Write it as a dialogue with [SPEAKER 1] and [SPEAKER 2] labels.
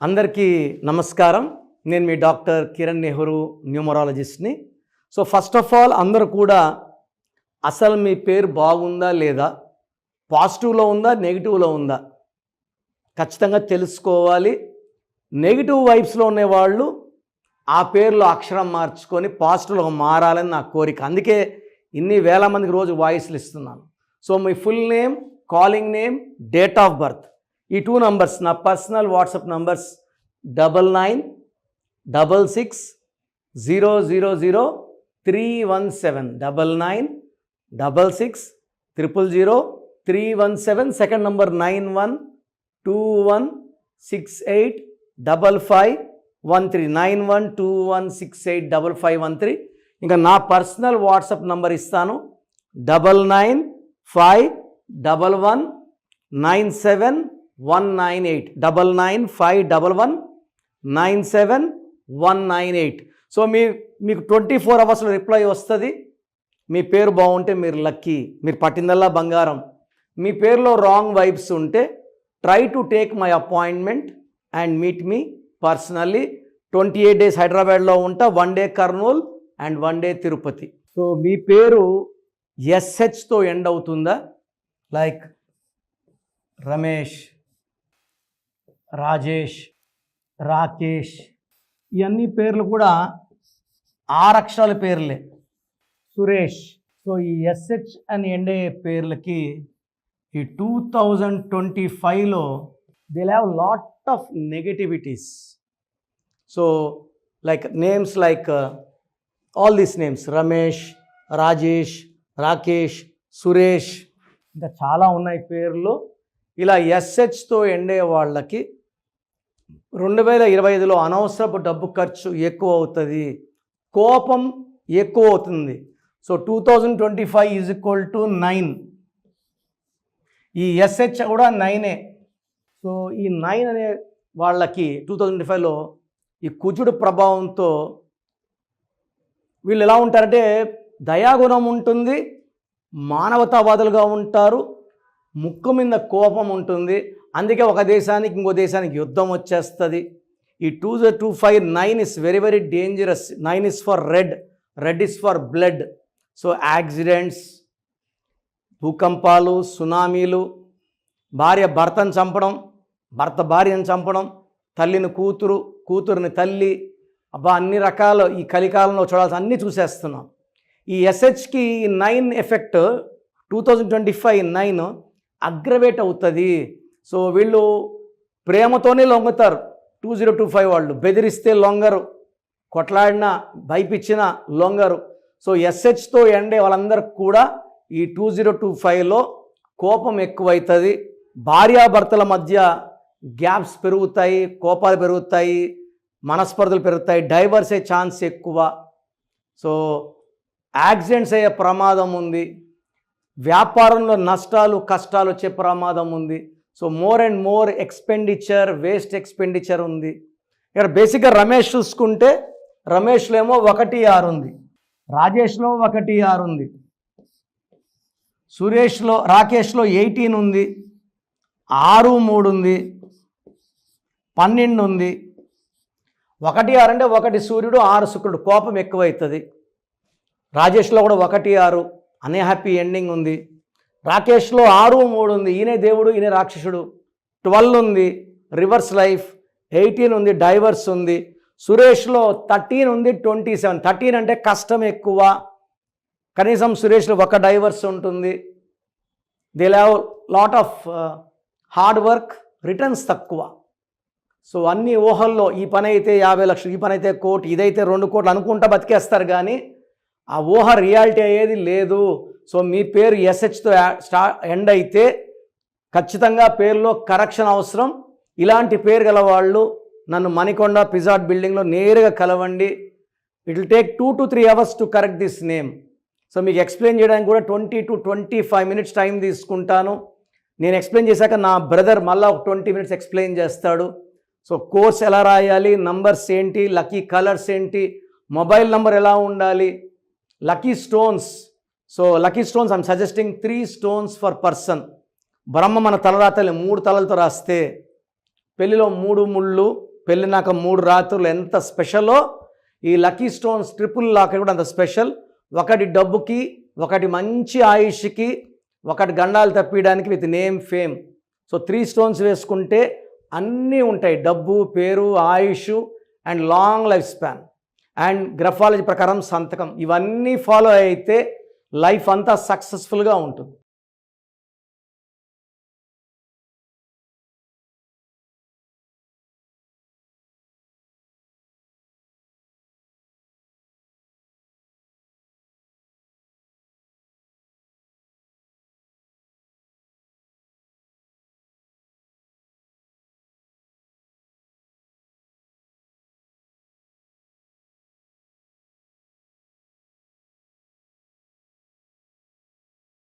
[SPEAKER 1] అందరికీ నమస్కారం. నేను మీ డాక్టర్ కిరణ్ నెహ్రూ, న్యూమరాలజిస్ట్ని. సో ఫస్ట్ ఆఫ్ ఆల్ అందరూ కూడా అసలు మీ పేరు బాగుందా లేదా, పాజిటివ్లో ఉందా నెగిటివ్లో ఉందా ఖచ్చితంగా తెలుసుకోవాలి. నెగిటివ్ వైబ్స్లో ఉండేవాళ్ళు ఆ పేరులో అక్షరం మార్చుకొని పాజిటివ్లో మారాలని నా కోరిక. అందుకే ఇన్ని వేల మందికి రోజు వాయిస్లు ఇస్తున్నాను. So me full name, calling name, date of birth, ఈ 2 నంబర్స్ నా personal WhatsApp numbers 9966000317 9966000317. Second number 9121685513 9121685513. ఇంకా నా పర్సనల్ వాట్సాప్ నంబర్ ఇస్తాను 9951197198 9951197198. సో మీకు 24 అవర్స్లో రిప్లై వస్తుంది. మీ పేరు బాగుంటే మీరు లక్కీ, మీరు పట్టిందల్లా బంగారం. మీ పేరులో రాంగ్ వైబ్స్ ఉంటే try to take my appointment and meet me personally. 28 days హైదరాబాద్లో ఉంటా, 1 day Kurnool and 1 day Tirupati. So మీ పేరు ఎస్హెచ్తో ఎండ్ అవుతుందా? లైక్ రమేష్, రాజేష్, రాకేష్, ఇవన్నీ పేర్లు కూడా 6 అక్షరాల పేర్లే. సురేష్. సో ఈ ఎస్హెచ్ అని ఎండ్ అయ్యే పేర్లకి ఈ 2025లో they have lot of negativities. So like names like all these names Ramesh, Rajesh, Rakesh, Suresh, ఇంకా చాలా ఉన్నాయి పేర్లు. ఇలా ఎస్హెచ్తో ఎండే వాళ్ళకి 2025లో అనవసరపు డబ్బు ఖర్చు ఎక్కువ అవుతుంది, కోపం ఎక్కువ అవుతుంది. So 2025 is equal to 9. ఈ ఎస్హెచ్ కూడా 9. సో ఈ 9 అనే వాళ్ళకి 2025లో ఈ కుజుడు ప్రభావంతో వీళ్ళు ఎలా ఉంటారంటే దయాగుణం ఉంటుంది, మానవతావాదులుగా ఉంటారు, ముక్కు మీద కోపం ఉంటుంది. అందుకే ఒక దేశానికి ఇంకో దేశానికి యుద్ధం వచ్చేస్తుంది. ఈ 2025 9 is very very dangerous. 9 is for red, red is for blood. So accidents, భూకంపాలు, సునామీలు, భార్య భర్తను చంపడం, భర్త భార్యను చంపడం, తల్లిని కూతురు, కూతురుని తల్లి, అబ్బా అన్ని రకాలు ఈ కలికాలంలో చూడాల్సి అన్నీ చూసేస్తున్నాం. ఈ ఎస్హెచ్కి 9 ఎఫెక్ట్ 2025 9 అగ్రవేట్ అవుతుంది. సో వీళ్ళు ప్రేమతోనే లొంగుతారు. 2025 వాళ్ళు బెదిరిస్తే లొంగరు, కొట్లాడినా భయపించినా లొంగరు. సో ఎస్హెచ్తో ఎండే వాళ్ళందరికీ కూడా ఈ 2025లో కోపం ఎక్కువవుతుంది. భార్యాభర్తల మధ్య గ్యాప్స్ పెరుగుతాయి, కోపాలు పెరుగుతాయి, మనస్పర్ధలు పెరుగుతాయి, డైవర్స్ అయ్యే ఛాన్స్ ఎక్కువ. సో యాక్సిడెంట్స్ అయ్యే ప్రమాదం ఉంది, వ్యాపారంలో నష్టాలు కష్టాలు వచ్చే ప్రమాదం ఉంది. So more and more expenditure, waste expenditure ఉంది. ఇక్కడ బేసిక్గా రమేష్ చూసుకుంటే రమేష్లో ఏమో 1 6 ఉంది, రాజేష్లో 1 6 ఉంది, సురేష్లో రాకేష్లో 18 ఉంది, 6 3 ఉంది, 12 ఉంది. 1 6 అంటే 1 సూర్యుడు 6 శుక్రుడు, కోపం ఎక్కువవుతుంది. రాజేష్లో కూడా 1 6 అనే హ్యాపీ ఎండింగ్ ఉంది. రాకేష్లో 6 3 ఉంది, ఈయనే దేవుడు ఈయనే రాక్షసుడు. 12 ఉంది, రివర్స్ లైఫ్. 18 ఉంది, డైవర్స్ ఉంది. సురేష్లో 13 ఉంది, 27. 13 అంటే కష్టం ఎక్కువ, కనీసం సురేష్లో 1 డైవర్స్ ఉంటుంది. They have lot of hard work, returns తక్కువ. సో అన్ని ఊహల్లో ఈ పని అయితే 50 లక్షలు, ఈ పని అయితే 1 కోటి, ఇదైతే 2 కోట్లు అనుకుంటా బతికేస్తారు, కానీ ఆ ఊహ రియాలిటీ అయ్యేది లేదు. సో మీ పేరు ఎస్హెచ్తో ఎండ్ అయితే ఖచ్చితంగా పేరులో కరెక్షన్ అవసరం. ఇలాంటి పేరు గల వాళ్ళు నన్ను మణికొండ పిజాట్ బిల్డింగ్లో నేరుగా కలవండి. It will take 2 to 3 hours to correct this name. So మీకు ఎక్స్ప్లెయిన్ చేయడానికి కూడా 20 to 25 minutes టైం తీసుకుంటాను. నేను ఎక్స్ప్లెయిన్ చేశాక నా బ్రదర్ మళ్ళీ ఒక 20 minutes ఎక్స్ప్లెయిన్ చేస్తాడు. సో కోర్స్ ఎలా రాయాలి, నంబర్స్ ఏంటి, లక్కీ కలర్స్ ఏంటి, మొబైల్ నంబర్ ఎలా ఉండాలి, lucky stones. So lucky stones I'm suggesting 3 stones for person. Brahma మన తలరాతల్ని 3 తలలతో రాస్తే పెళ్లిలో 3 ముళ్ళు, పెళ్ళినాక 3 రాత్రులు ఎంత స్పెషలో ఈ లక్కీ స్టోన్స్ ట్రిపుల్ లాకెట్ కూడా అంత స్పెషల్. ఒకటి డబ్బుకి, ఒకటి మంచి ఆయుష్కి, ఒకటి గండాలు తప్పియడానికి with name fame. So 3 stones వేసుకుంటే అన్నీ ఉంటాయి, డబ్బు, పేరు, ఆయుష్ and long life span and graphology ప్రకారం సంతకం. ఇవన్నీ ఫాలో అయితే లైఫ్ అంతా సక్సెస్ఫుల్గా ఉంటుంది.